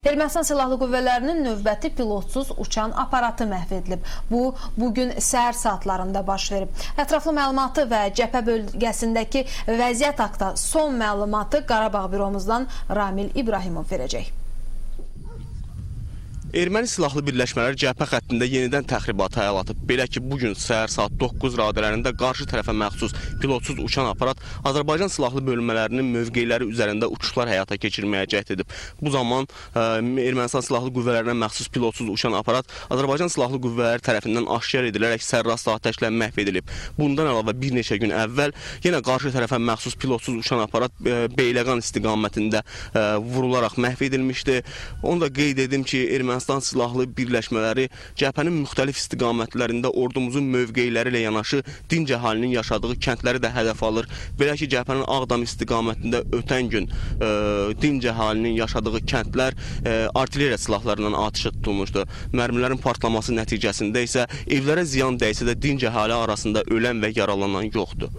Ermənistan Silahlı Qüvvələrinin növbəti pilotsuz uçan aparatı məhv edilib. Bu, bugün səhər saatlarında baş verib. Ətraflı məlumatı və cəbhə bölgəsindəki vəziyyət haqqında son məlumatı Qarabağ büromuzdan Ramil İbrahimov verəcək. Erməni silahlı birləşmələr cəbhə xəttində yenidən təxribata əl atıb. Belə ki, bugün səhər saat 9 radələrində qarşı tərəfə məxsus pilotsuz uçan aparat Azərbaycan silahlı bölmələrinin mövqeləri üzərində uçuşlar həyata keçirməyə cəhd edib. Bu zaman Ermənistan silahlı qüvvələrinə məxsus pilotsuz uçan aparat Azərbaycan silahlı qüvvələri tərəfindən aşkar edilərək sərrast atəşlə məhv edilib. Bundan əlavə bir neçə gün əvvəl yenə qarşı tərəfə məxsus pilotsuz uçan aparat Beyləqan istiqamətində vurularaq məhv edilmişdi. Onu da qeyd edim ki, Ermənistan silahlı birləşmələri cəbhənin müxtəlif istiqamətlərində ordumuzun mövqeləri ilə yanaşı dinc əhalinin yaşadığı kəndləri də hədəf alır. Belə ki, cəbhənin Ağdam istiqamətində ötən gün dinc əhalinin yaşadığı kəndlər artilleriya silahlarından atışa tutulmuşdu. Mərmilərin partlaması nəticəsində isə evlərə ziyan dəysə də dinc əhali arasında ölən və yaralanan yoxdur.